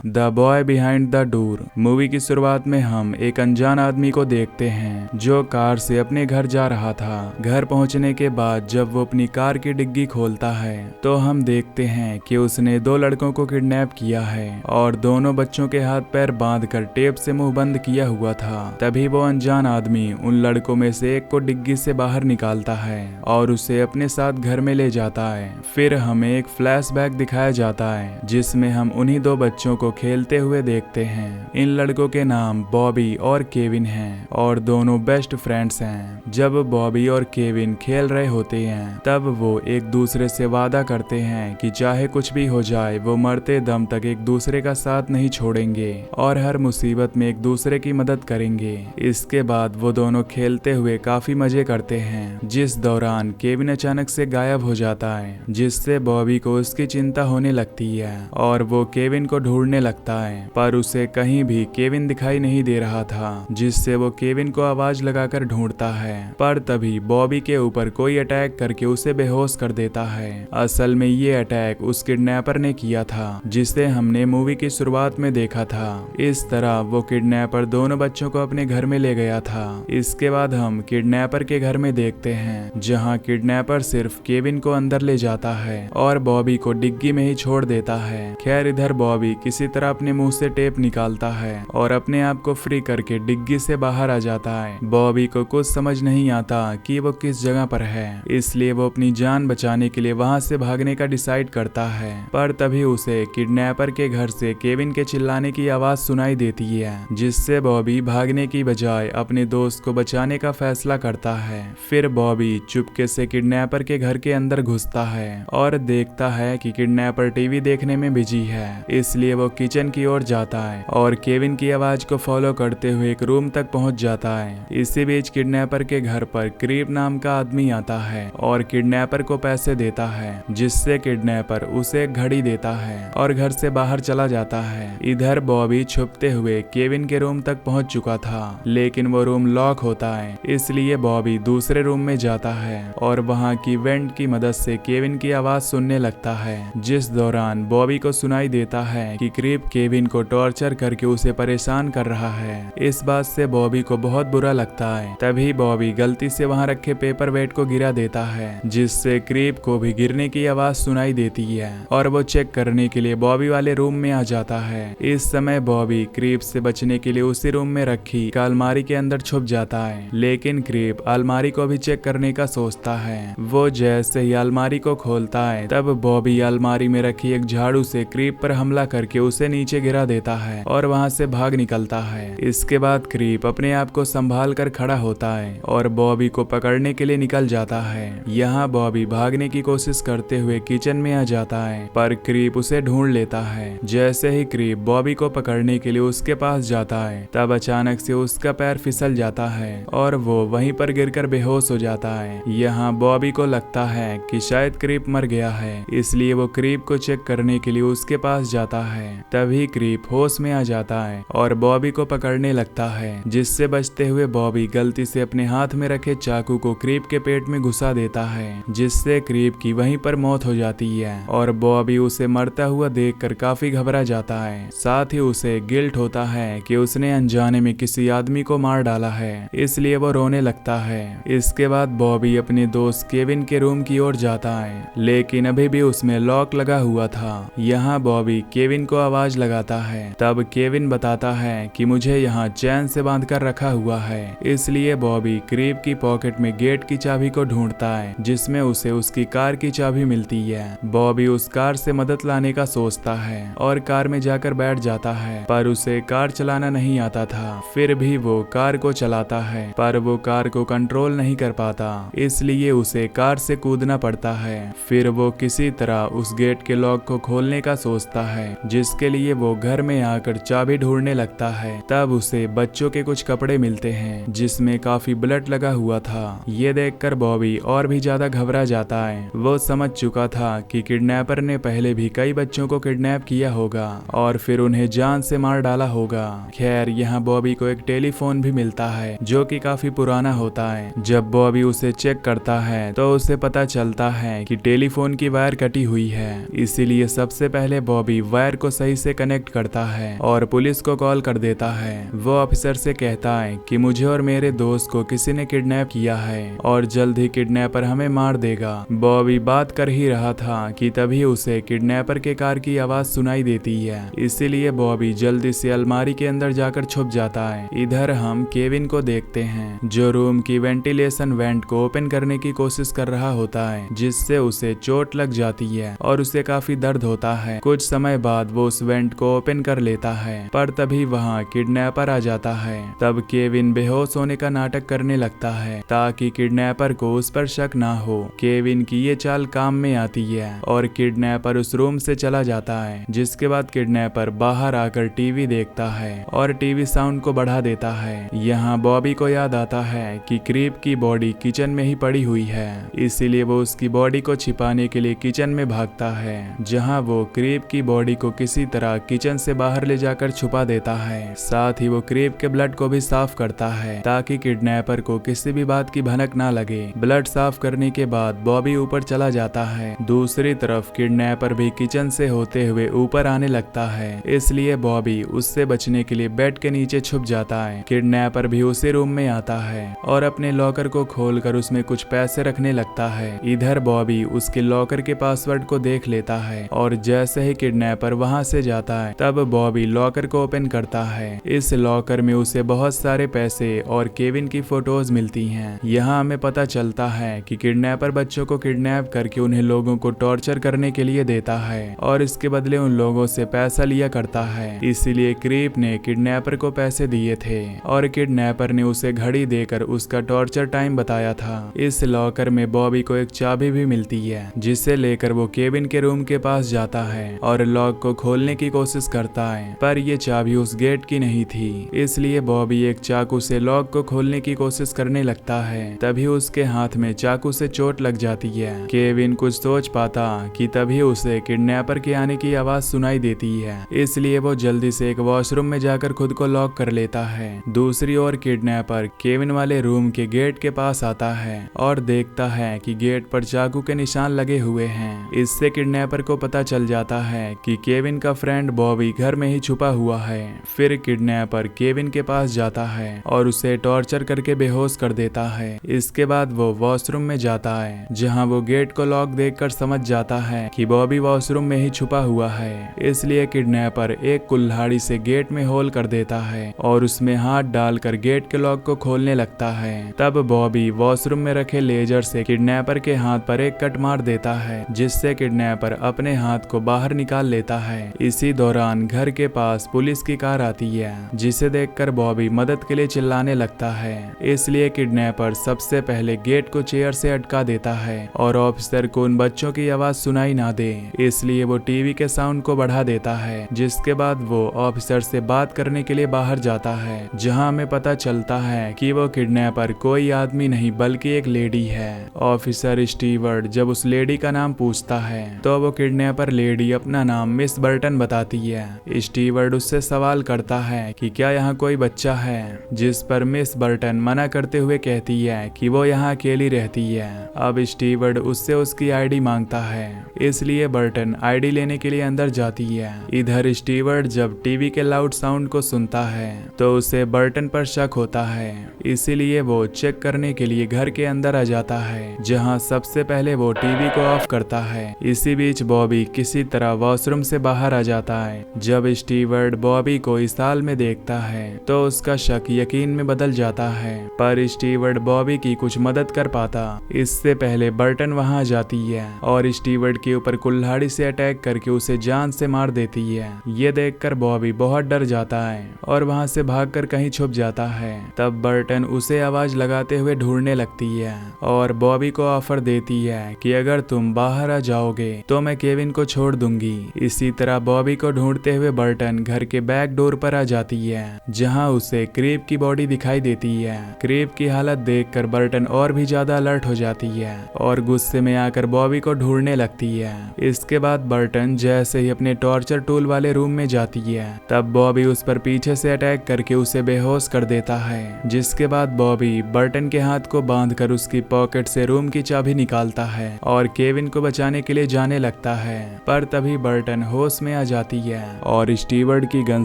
The boy behind the door movie की शुरुआत में हम एक अनजान आदमी को देखते हैं जो कार से अपने घर जा रहा था। घर पहुंचने के बाद जब वो अपनी कार की डिग्गी खोलता है तो हम देखते हैं कि उसने दो लड़कों को किडनैप किया है और दोनों बच्चों के हाथ पैर बांधकर टेप से मुंह बंद किया हुआ था। तभी वो अनजान आदमी उन लड़कों में से एक को डिग्गी से बाहर निकालता है और उसे अपने साथ घर में ले जाता है। फिर हमें एक फ्लैशबैक दिखाया जाता है जिसमें हम उन्हीं दो बच्चों को खेलते हुए देखते हैं। इन लड़कों के नाम बॉबी और केविन हैं और दोनों बेस्ट फ्रेंड्स हैं। जब बॉबी और केविन खेल रहे होते हैं तब वो एक दूसरे से वादा करते हैं कि चाहे कुछ भी हो जाए वो मरते दम तक एक दूसरे का साथ नहीं छोड़ेंगे और हर मुसीबत में एक दूसरे की मदद करेंगे। इसके बाद वो दोनों खेलते हुए काफी मजे करते हैं, जिस दौरान केविन अचानक से गायब हो जाता है जिससे बॉबी को उसकी चिंता होने लगती है और वो केविन को ढूंढने लगता है, पर उसे कहीं भी केविन दिखाई नहीं दे रहा था, जिससे वो केविन को आवाज लगाकर ढूंढता है। पर तभी बॉबी के ऊपर कोई अटैक करके उसे बेहोश कर देता है। असल में ये अटैक उस किडनैपर ने किया था जिसे हमने मूवी की शुरुआत में देखा था। इस तरह वो किडनैपर दोनों बच्चों को अपने घर में ले गया था। इसके बाद हम किडनैपर के घर में देखते हैं जहाँ किडनैपर सिर्फ केविन को अंदर ले जाता है और बॉबी को डिग्गी में ही छोड़ देता है। खैर इधर बॉबी किसी तरह अपने मुंह से टेप निकालता है और अपने आप को फ्री करके डिग्गी से बाहर आ जाता है। बॉबी को कुछ समझ नहीं आता कि वो किस जगह पर है, इसलिए वो अपनी जान बचाने के लिए वहां से भागने का डिसाइड करता है। पर तभी उसे किडनैपर के घर से केविन के चिल्लाने की आवाज सुनाई देती है, जिससे बॉबी भागने की बजाय अपने दोस्त को बचाने का फैसला करता है। फिर बॉबी चुपके से किडनैपर के घर के अंदर घुसता है और देखता है कि किडनैपर टीवी देखने में बिजी है, इसलिए वो किचन की ओर जाता है और केविन की आवाज को फॉलो करते हुए एक रूम तक पहुंच जाता है। इसी बीच किडनैपर के घर पर क्रीप नाम का आदमी आता है और किडनैपर को पैसे देता है, जिससे किडनैपर उसे एक घड़ी देता है और घर से बाहर चला जाता है। इधर बॉबी छुपते हुए केविन के रूम तक पहुंच चुका था, लेकिन वो रूम लॉक होता है, इसलिए बॉबी दूसरे रूम में जाता है और वहां की वेंट की मदद से केविन की आवाज सुनने लगता है, जिस दौरान बॉबी को सुनाई देता है कि क्रीप केविन को टॉर्चर करके उसे परेशान कर रहा है। इस बात से बॉबी को बहुत बुरा लगता है। तभी बॉबी गलती से वहां रखे पेपर वेट को गिरा देता है, जिससे क्रीप को भी गिरने की आवाज सुनाई देती है और वो चेक करने के लिए बॉबी वाले रूम में आ जाता है। इस समय बॉबी क्रीप से बचने के लिए उसी रूम में रखी अलमारी के अंदर छुप जाता है, लेकिन क्रीप अलमारी को भी चेक करने का सोचता है। वो जैसे ही अलमारी को खोलता है तब बॉबी अलमारी में रखी एक झाड़ू से क्रीप पर हमला करके उसे नीचे गिरा देता है और वहां से भाग निकलता है। इसके बाद क्रीप अपने आप को संभाल कर खड़ा होता है और बॉबी को पकड़ने के लिए निकल जाता है। यहाँ बॉबी भागने की कोशिश करते हुए किचन में आ जाता है, पर क्रीप उसे ढूंढ लेता है। जैसे ही क्रीप बॉबी को पकड़ने के लिए उसके पास जाता है तब अचानक से उसका पैर फिसल जाता है और वो वहीं पर गिरकर बेहोश हो जाता है। यहाँ बॉबी को लगता है कि शायद क्रीप मर गया है, इसलिए वो क्रीप को चेक करने के लिए उसके पास जाता है। तभी क्रीप होश में आ जाता है और बॉबी को पकड़ने लगता है, जिससे बचते हुए बॉबी गलती से अपने हाथ में रखे चाकू को क्रीप के पेट में घुसा देता है, जिससे क्रीप की वहीं पर मौत हो जाती है और बॉबी उसे मरता हुआ देखकर काफी घबरा जाता है। साथ ही उसे गिल्ट होता है कि उसने अनजाने में किसी आदमी को मार डाला है, इसलिए वो रोने लगता है। इसके बाद बॉबी अपने दोस्त केविन के रूम की ओर जाता है, लेकिन अभी भी उसमें लॉक लगा हुआ था। यहाँ बॉबी केविन को आवाज लगाता है, तब केविन बताता है कि मुझे यहाँ चैन से बांध कर रखा हुआ है, इसलिए बॉबी क्रीप की पॉकेट में गेट की चाबी को ढूंढता है, जिसमें उसे उसकी कार की चाबी मिलती है। बॉबी उस कार से मदद लाने का सोचता है और कार में जाकर बैठ जाता है, पर उसे कार चलाना नहीं आता था। फिर भी वो कार को चलाता है, पर वो कार को कंट्रोल नहीं कर पाता, इसलिए उसे कार से कूदना पड़ता है। फिर वो किसी तरह उस गेट के लॉक को खोलने का सोचता है, जिसके लिए वो घर में आकर चाबी ढूंढने लगता है। तब उसे बच्चों के कुछ कपड़े मिलते हैं जिसमें काफी ब्लड लगा हुआ था। ये देखकर बॉबी और भी ज्यादा घबरा जाता है। वो समझ चुका था कि किडनैपर ने पहले भी कई बच्चों को किडनैप किया होगा और फिर उन्हें जान से मार डाला होगा। खैर यहाँ बॉबी को एक टेलीफोन भी मिलता है जो कि काफी पुराना होता है। जब बॉबी उसे चेक करता है तो उसे पता चलता है कि टेलीफोन की वायर कटी हुई है, इसीलिए सबसे पहले बॉबी वायर को सही सही से कनेक्ट करता है और पुलिस को कॉल कर देता है। वो ऑफिसर से कहता है कि मुझे और मेरे दोस्त को किसी ने किडनैप किया है और जल्द ही किडनैपर हमें मार देगा। बॉबी बात कर ही रहा था कि तभी उसे किडनैपर के कार की आवाज सुनाई देती है। इसीलिए बॉबी जल्दी से अलमारी के अंदर जाकर छुप जाता है। इधर हम केविन को देखते हैं जो रूम की वेंटिलेशन वेंट को ओपन करने की कोशिश कर रहा होता है, जिससे उसे चोट लग जाती है और उसे काफी दर्द होता है। कुछ समय बाद वो उस वेंट को ओपन कर लेता है, पर तभी वहाँ किडनैपर आ जाता है। तब केविन बेहोश होने का नाटक करने लगता है ताकि किडनैपर को उस पर शक ना हो। केविन की ये चाल काम में आती है और किडनैपर उस रूम से चला जाता है, जिसके बाद किडनैपर बाहर आकर टीवी देखता है और टीवी साउंड को बढ़ा देता है। यहाँ बॉबी को याद आता है कि क्रीप की बॉडी किचन में ही पड़ी हुई है, इसीलिए वो उसकी बॉडी को छिपाने के लिए किचन में भागता है, जहाँ वो क्रीप की बॉडी को किसी तरह किचन से बाहर ले जाकर छुपा देता है। साथ ही वो क्रीप के ब्लड को भी साफ करता है ताकि किडनैपर को किसी भी बात की भनक ना लगे। ब्लड साफ करने के बाद बॉबी ऊपर चला जाता है। दूसरी तरफ किडनैपर भी किचन से होते हुए ऊपर आने लगता है, इसलिए बॉबी उससे बचने के लिए बेड के नीचे छुप जाता है। किडनैपर भी उसी रूम में आता है और अपने लॉकर को खोलकर उसमें कुछ पैसे रखने लगता है। इधर बॉबी उसके लॉकर के पासवर्ड को देख लेता है और जैसे ही किडनैपर वहां से जाता है तब बॉबी लॉकर को ओपन करता है। इस लॉकर में उसे बहुत सारे पैसे और केविन की फोटोज मिलती हैं। यहाँ हमें पता चलता है कि किडनैपर बच्चों को किडनैप करके उन्हें लोगों को टॉर्चर करने के लिए देता है और इसके बदले उन लोगों से पैसा लिया करता है। इसीलिए क्रीप ने किडनैपर को पैसे दिए थे और किडनैपर ने उसे घड़ी देकर उसका टॉर्चर टाइम बताया था। इस लॉकर में बॉबी को एक चाबी भी मिलती है, जिसे लेकर वो केविन के रूम के पास जाता है और लॉक को खोलने की कोशिश करता है, पर ये चाबी उस गेट की नहीं थी। इसलिए बॉबी एक चाकू से लॉक को खोलने की कोशिश करने लगता है। तभी उसके हाथ में चाकू से चोट लग जाती है। केविन कुछ सोच पाता कि तभी उसे किडनैपर के आने की आवाज सुनाई देती है, इसलिए वो जल्दी से एक वॉशरूम में जाकर खुद को लॉक कर लेता है। दूसरी ओर किडनैपर केविन वाले रूम के गेट के पास आता है और देखता है कि गेट पर चाकू के निशान लगे हुए हैं। इससे किडनैपर को पता चल जाता है कि केविन का फ्रेंड बॉबी घर में ही छुपा हुआ है। फिर किडनैपर केविन के पास जाता है और उसे टॉर्चर करके बेहोश कर देता है। इसके बाद वो वॉशरूम में जाता है, जहां वो गेट को लॉक देखकर समझ जाता है कि बॉबी वॉशरूम में ही छुपा हुआ है। इसलिए किडनैपर एक कुल्हाड़ी से गेट में होल कर देता है और उसमें हाथ डालकर गेट के लॉक को खोलने लगता है। तब बॉबी वॉशरूम में रखे लेजर से किडनैपर के हाथ पर एक कट मार देता है, जिससे किडनैपर अपने हाथ को बाहर निकाल लेता है। इसी दौरान घर के पास पुलिस की कार आती है, जिसे देखकर बॉबी मदद के लिए चिल्लाने लगता है। इसलिए किडनैपर सबसे पहले गेट को चेयर से अटका देता है और ऑफिसर को उन बच्चों की आवाज सुनाई ना दे, इसलिए वो टीवी के साउंड को बढ़ा देता है। जिसके बाद वो ऑफिसर से बात करने के लिए बाहर जाता है, जहां हमें पता चलता है कि वो किडनैपर कोई आदमी नहीं बल्कि एक लेडी है। ऑफिसर स्टीवर्ड जब उस लेडी का नाम पूछता है तो वो किडनैपर लेडी अपना नाम मिस बर्टन बताती है। स्टीवर्ड उससे सवाल करता है कि क्या यहाँ कोई बच्चा है, जिस पर मिस बर्टन मना करते हुए कहती है कि वो यहाँ अकेली रहती है। अब स्टीवर्ड उससे उसकी आईडी मांगता है, इसलिए बर्टन आईडी लेने के लिए अंदर जाती है। इधर स्टीवर्ड जब टीवी के लाउड साउंड को सुनता है तो उसे बर्टन पर शक होता है, इसीलिए वो चेक करने के लिए घर के अंदर आ जाता है, जहां सबसे पहले वो टीवी को ऑफ करता है। इसी बीच बॉबी किसी तरह वॉशरूम से बाहर आ जाता है। जब स्टीवर्ड बॉबी को इस हाल में देखता है तो उसका शक यकीन में बदल जाता है, पर स्टीवर्ड बॉबी की कुछ मदद कर पाता। इससे पहले बर्टन वहां जाती है और स्टीवर्ड के ऊपर कुल्हाड़ी से अटैक करके उसे जान से मार देती है। ये देखकर बॉबी बहुत डर जाता है और वहां से भागकर कहीं छुप जाता है। तब बर्टन उसे आवाज लगाते हुए ढूंढने लगती है और बॉबी को ऑफर देती है कि अगर तुम बाहर आ जाओगे तो मैं केविन को छोड़ दूंगी। इसी तरह बॉबी को ढूंढते हुए बर्टन घर के बैक डोर पर आ जाती है, जहां उसे क्रीप की बॉडी दिखाई देती है। क्रीप की हालत देखकर बर्टन और भी ज्यादा अलर्ट हो जाती है और गुस्से में आकर बॉबी को ढूंढने लगती है। इसके बाद बर्टन जैसे ही अपने टॉर्चर टूल वाले रूम में जाती है तब बॉबी उस पर पीछे से अटैक करके उसे बेहोश कर देता है। जिसके बाद बॉबी बर्टन के हाथ को बांधकर उसकी पॉकेट से रूम की चाबी निकालता है और केविन को बचाने के लिए जाने लगता है, पर तभी बर्टन होश में आ जाती है और स्टीवर्ड की गन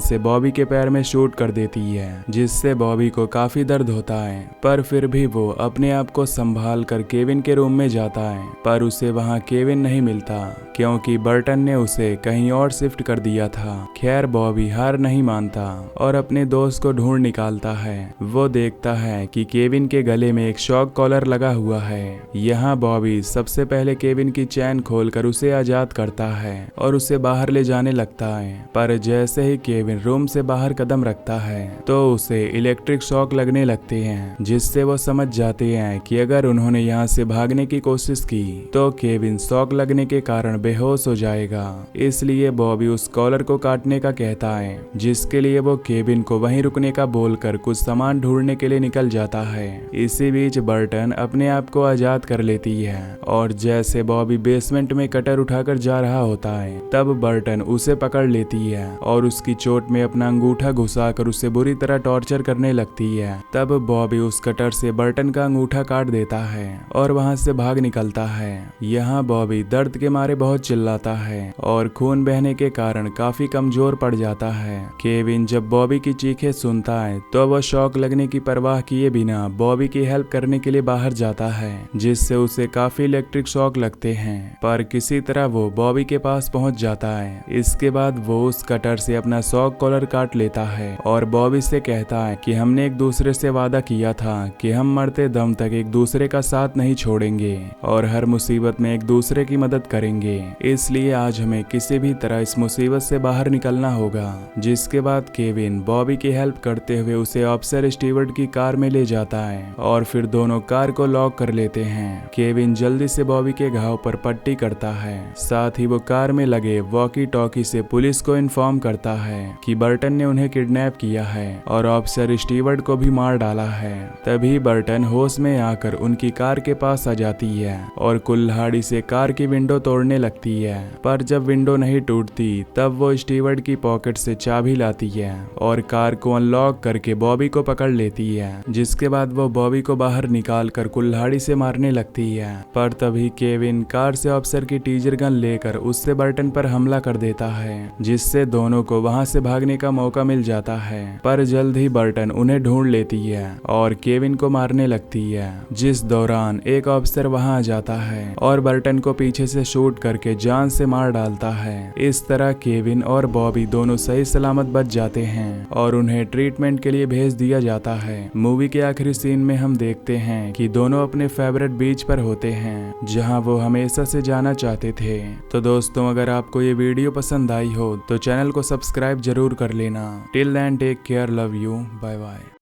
से बॉबी के पैर में शूट कर देती है, जिससे बॉबी को काफी दर्द होता है। पर फिर भी वो अपने आप को संभाल कर केविन के रूम में जाता है, पर उसे वहाँ केविन नहीं मिलता क्योंकि बर्टन ने उसे कहीं और शिफ्ट कर दिया था। खैर बॉबी हार नहीं मानता और अपने दोस्त को ढूंढ निकालता है। वो देखता है कि केविन के गले में एक शॉक कॉलर लगा हुआ है। यहाँ बॉबी सबसे पहले केविन की चैन खोलकर उसे आजाद करता है और उसे बाहर ले जाने लगता है। पर जैसे ही केविन रूम से बाहर कदम रखता है तो उसे इलेक्ट्रिक शॉक लगने लगते हैं, जिससे वो समझ जाते हैं कि अगर उन्होंने यहाँ से भागने की कोशिश की तो केविन शॉक लगने के कारण बेहोश हो जाएगा। इसलिए बॉबी उस कॉलर को काटने का कहता है, जिसके लिए वो केविन को वहीं रुकने का बोलकर कुछ सामान ढूंढने के लिए निकल जाता है। इसी बीच बर्टन अपने आप को आजाद कर लेती है और जैसे बॉबी बेसमेंट में कटर उठाकर जा रहा होता है तब बर्टन उसे पकड़ लेती है और उसकी चोट में अपना अंगूठा घुसाकर उसे बुरी तरह टॉर्चर करने लगती है। तब बॉबी उस कटर से बर्टन का अंगूठा काट देता है और वहां से भाग निकलता है। यहाँ बॉबी दर्द के मारे बहुत चिल्लाता है और खून बहने के कारण काफी कमजोर पड़ जाता है। केविन जब बॉबी की चीखें सुनता है तो वह शॉक लगने की परवाह किए बिना बॉबी की हेल्प करने के लिए बाहर जाता है, जिससे उसे काफी इलेक्ट्रिक शॉक लगते हैं। पर किसी तरह वो बॉबी के पास पहुंच जाता है। इसके बाद वो उस कटर से अपना शॉक कॉलर काट लेता है और बॉबी से कहता है कि हमने एक दूसरे से वादा किया था कि हम मरते दम तक एक दूसरे का साथ नहीं छोड़ेंगे और हर मुसीबत में एक दूसरे की मदद करेंगे। इसलिए आज हमें किसी भी तरह इस मुसीबत से बाहर निकलना होगा। जिसके बाद केविन बॉबी की हेल्प करते हुए उसे ऑफिसर स्टीवर्ड की कार में ले जाता है और फिर दोनों कार को लॉक कर लेते हैं। केविन जल्दी से बॉबी के घाव पर पट्टी करता है, साथ ही वो कार में लगे वॉकी टॉकी से पुलिस को इन्फॉर्म करता है कि बर्टन ने उन्हें किडनैप किया है और ऑफिसर स्टीवर्ड को भी मार डाला है। तभी बर्टन होश में आकर उनकी कार के पास आ जाती है और कुल्हाड़ी से कार की विंडो तोड़ने लगती है। पर जब विंडो नहीं टूटती तब वो स्टीवर्ड की पॉकेट से चाबी लाती है और कार को अनलॉक करके बॉबी को पकड़ लेती है। जिसके बाद वो बॉबी को बाहर निकाल कर कुल्हाड़ी से मारने लगती है। पर तभी केविन कार से ऑफिसर की टीजर गन लेकर उससे बर्टन पर हमला कर देता है, जिससे दोनों को वहां से भागने का मौका मिल जाता है। पर जल्द ही बर्टन उन्हें ढूंढ लेती है और केविन को मारने लगती है, जिस दौरान एक ऑफिसर वहां आ जाता है और बर्टन को पीछे से शूट करके जान से मार डालता है। इस तरह केविन और बॉबी दोनों सही सलामत बच जाते हैं और उन्हें ट्रीटमेंट के लिए भेज दिया जाता है। मूवी के आखिरी सीन में हम देखते हैं कि दोनों अपने फेवरेट बीच पर होते हैं, जहां वो हमेशा से जाना चाहते थे। तो दोस्तों, अगर आपको ये वीडियो पसंद आई हो तो चैनल को सब्सक्राइब जरूर कर लेना। Till then take care, love you, bye bye.